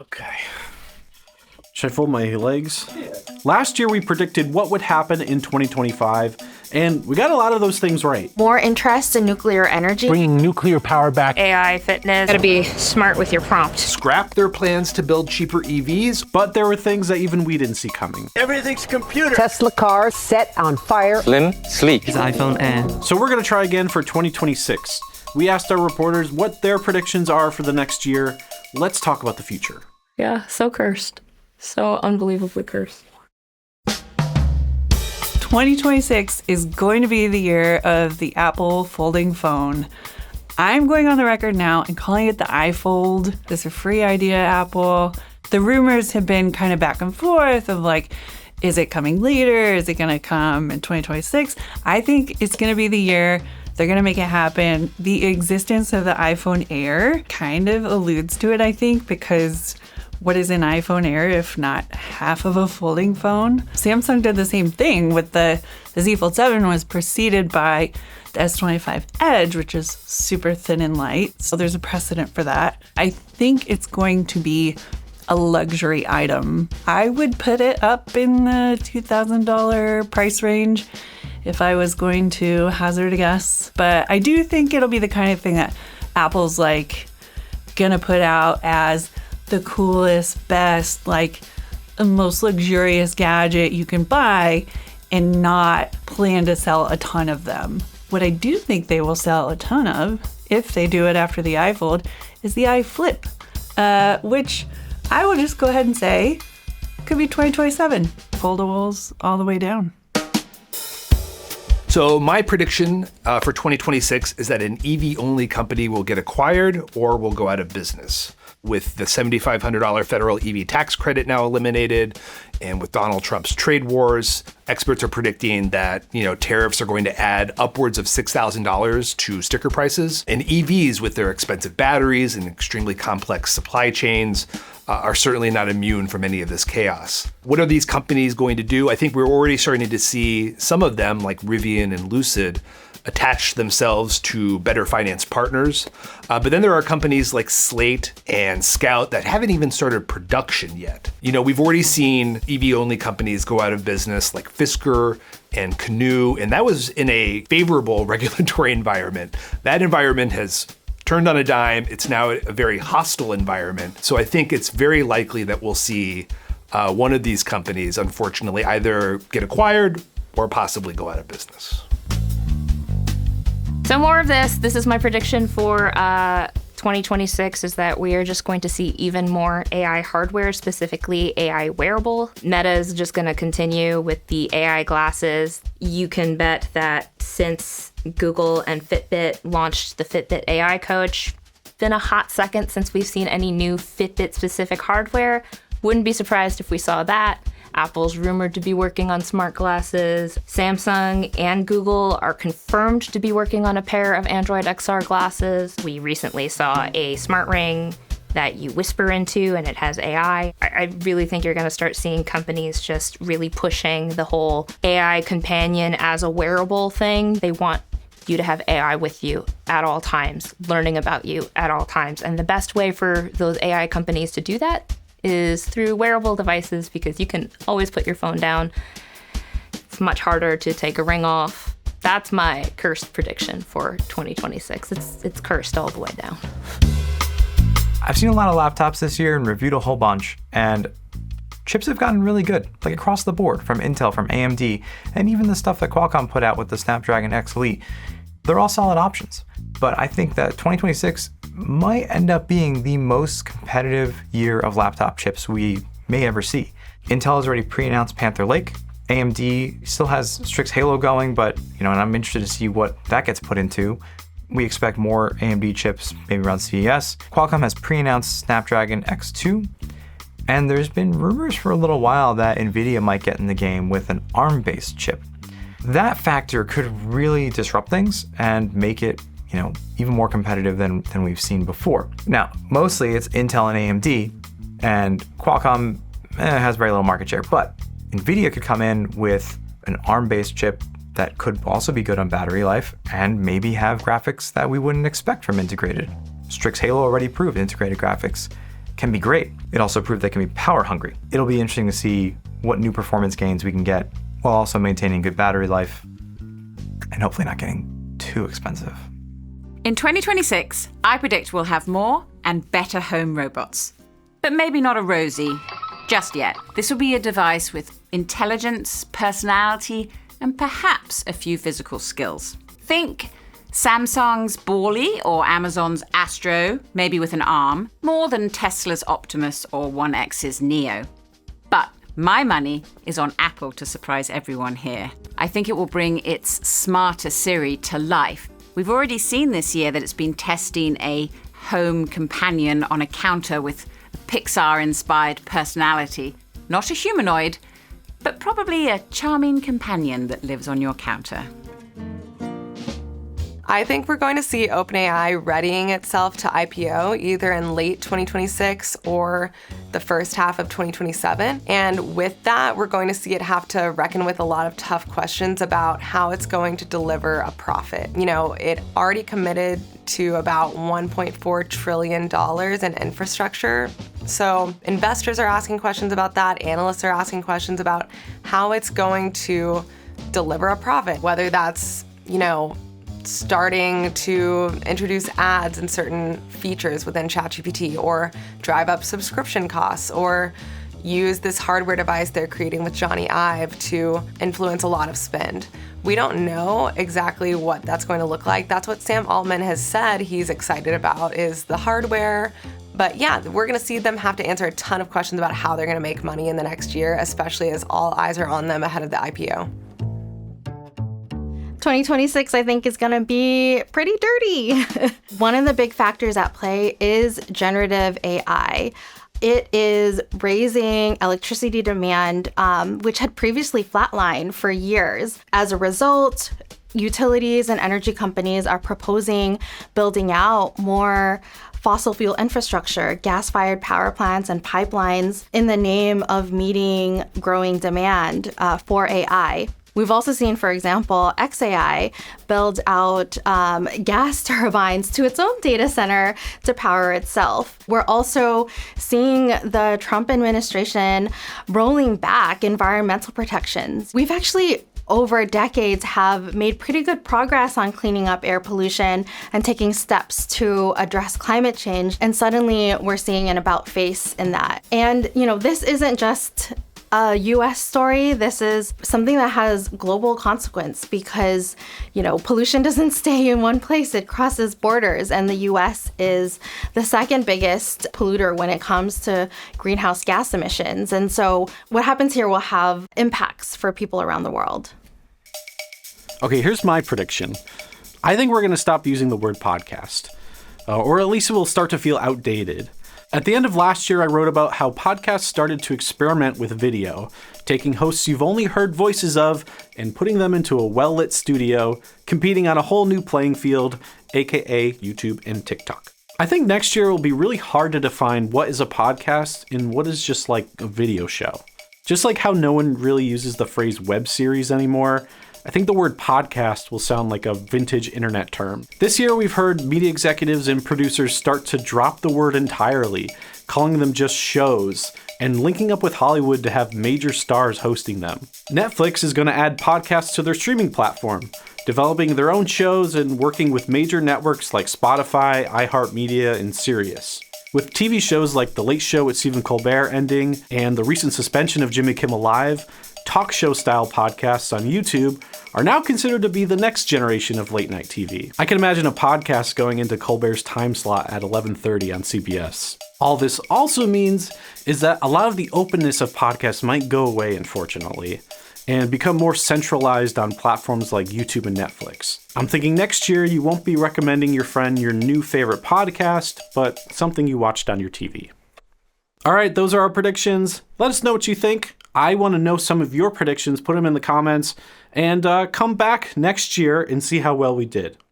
Okay. Should I fold my legs? Yeah. Last year we predicted what would happen in 2025, and we got a lot of those things right. More interest in nuclear energy. Bringing nuclear power back. AI fitness. Gotta be smart with your prompts. Scrap their plans to build cheaper EVs. But there were things that even we didn't see coming. Everything's computer. Tesla car set on fire. Slim, sleek. His iPhone Air. So we're going to try again for 2026. We asked our reporters what their predictions are for the next year. Let's talk about the future. Yeah, so cursed. So unbelievably cursed. 2026 is going to be the year of the Apple folding phone. I'm going on the record now and calling it the iFold. It's a free idea, Apple. The rumors have been kind of back and forth of like, is it coming later? Is it going to come in 2026? I think it's going to be the year. They're going to make it happen. The existence of the iPhone Air kind of alludes to it, I think, because what is an iPhone Air if not half of a folding phone? Samsung did the same thing with the Z Fold 7 was preceded by the S25 Edge, which is super thin and light. So there's a precedent for that. I think it's going to be a luxury item. I would put it up in the $2,000 price range if I was going to hazard a guess. But I do think it'll be the kind of thing that Apple's like gonna put out as the coolest, best, like the most luxurious gadget you can buy and not plan to sell a ton of them. What I do think they will sell a ton of, if they do it after the iFold, is the iFlip, which I will just go ahead and say could be 2027. Foldables all the way down. So my prediction for 2026 is that an EV-only company will get acquired or will go out of business. With the $7,500 federal EV tax credit now eliminated, and with Donald Trump's trade wars, experts are predicting that, tariffs are going to add upwards of $6,000 to sticker prices. And EVs, with their expensive batteries and extremely complex supply chains, are certainly not immune from any of this chaos. What are these companies going to do? I think we're already starting to see some of them, like Rivian and Lucid, attach themselves to better finance partners. But then there are companies like Slate and Scout that haven't even started production yet. We've already seen EV-only companies go out of business like Fisker and Canoo, and that was in a favorable regulatory environment. That environment has turned on a dime. It's now a very hostile environment. So I think it's very likely that we'll see one of these companies, unfortunately, either get acquired or possibly go out of business. So more of this. This is my prediction for 2026 is that we are just going to see even more AI hardware, specifically AI wearable. Meta is just going to continue with the AI glasses. You can bet that since Google and Fitbit launched the Fitbit AI Coach, been a hot second since we've seen any new Fitbit-specific hardware. Wouldn't be surprised if we saw that. Apple's rumored to be working on smart glasses. Samsung and Google are confirmed to be working on a pair of Android XR glasses. We recently saw a smart ring that you whisper into and it has AI. I really think you're going to start seeing companies just really pushing the whole AI companion as a wearable thing. They want you to have AI with you at all times, learning about you at all times. And the best way for those AI companies to do that is through wearable devices, because you can always put your phone down. It's much harder to take a ring off. That's my cursed prediction for 2026. It's cursed all the way down. I've seen a lot of laptops this year and reviewed a whole bunch, and chips have gotten really good, like across the board, from Intel, from AMD, and even the stuff that Qualcomm put out with the Snapdragon X Elite. They're all solid options. But I think that 2026 might end up being the most competitive year of laptop chips we may ever see. Intel has already pre-announced Panther Lake. AMD still has Strix Halo going, but and I'm interested to see what that gets put into. We expect more AMD chips maybe around CES. Qualcomm has pre-announced Snapdragon X2, and there's been rumors for a little while that NVIDIA might get in the game with an ARM-based chip. That factor could really disrupt things and make it even more competitive than we've seen before. Now, mostly it's Intel and AMD, and Qualcomm has very little market share, but NVIDIA could come in with an ARM-based chip that could also be good on battery life and maybe have graphics that we wouldn't expect from integrated. Strix Halo already proved integrated graphics. can be great. It also proved they can be power hungry. It'll be interesting to see what new performance gains we can get while also maintaining good battery life and hopefully not getting too expensive. In 2026, I predict we'll have more and better home robots. But maybe not a Rosie just yet. This will be a device with intelligence, personality, and perhaps a few physical skills. Think Samsung's Bally or Amazon's Astro, maybe with an arm, more than Tesla's Optimus or 1X's Neo. But my money is on Apple to surprise everyone here. I think it will bring its smarter Siri to life. We've already seen this year that it's been testing a home companion on a counter with a Pixar-inspired personality. Not a humanoid, but probably a charming companion that lives on your counter. I think we're going to see OpenAI readying itself to IPO either in late 2026 or the first half of 2027. And with that, we're going to see it have to reckon with a lot of tough questions about how it's going to deliver a profit. You know, it already committed to about $1.4 trillion in infrastructure. So investors are asking questions about that. Analysts are asking questions about how it's going to deliver a profit, whether that's, starting to introduce ads and certain features within ChatGPT, or drive up subscription costs, or use this hardware device they're creating with Johnny Ive to influence a lot of spend. We don't know exactly what that's going to look like. That's what Sam Altman has said he's excited about, is the hardware. But yeah, we're going to see them have to answer a ton of questions about how they're going to make money in the next year, especially as all eyes are on them ahead of the IPO. 2026, I think, is going to be pretty dirty. One of the big factors at play is generative AI. It is raising electricity demand, which had previously flatlined for years. As a result, utilities and energy companies are proposing building out more fossil fuel infrastructure, gas-fired power plants and pipelines in the name of meeting growing demand for AI. We've also seen, for example, xAI build out gas turbines to its own data center to power itself. We're also seeing the Trump administration rolling back environmental protections. We've actually, over decades, have made pretty good progress on cleaning up air pollution and taking steps to address climate change. And suddenly we're seeing an about face in that. And, this isn't just a US story. This is something that has global consequence because, pollution doesn't stay in one place. It crosses borders, and the US is the second biggest polluter when it comes to greenhouse gas emissions. And so what happens here will have impacts for people around the world. Okay, here's my prediction. I think we're going to stop using the word podcast, or at least it will start to feel outdated. At the end of last year, I wrote about how podcasts started to experiment with video, taking hosts you've only heard voices of and putting them into a well-lit studio, competing on a whole new playing field, aka YouTube and TikTok. I think next year it will be really hard to define what is a podcast and what is just like a video show. Just like how no one really uses the phrase web series anymore, I think the word podcast will sound like a vintage internet term. This year, we've heard media executives and producers start to drop the word entirely, calling them just shows, and linking up with Hollywood to have major stars hosting them. Netflix is going to add podcasts to their streaming platform, developing their own shows and working with major networks like Spotify, iHeartMedia, and Sirius. With TV shows like The Late Show with Stephen Colbert ending and the recent suspension of Jimmy Kimmel Live, talk show style podcasts on YouTube are now considered to be the next generation of late night TV. I can imagine a podcast going into Colbert's time slot at 11:30 on CBS. All this also means is that a lot of the openness of podcasts might go away, unfortunately, and become more centralized on platforms like YouTube and Netflix. I'm thinking next year you won't be recommending your friend your new favorite podcast, but something you watched on your TV. All right, those are our predictions. Let us know what you think. I want to know some of your predictions. Put them in the comments and come back next year and see how well we did.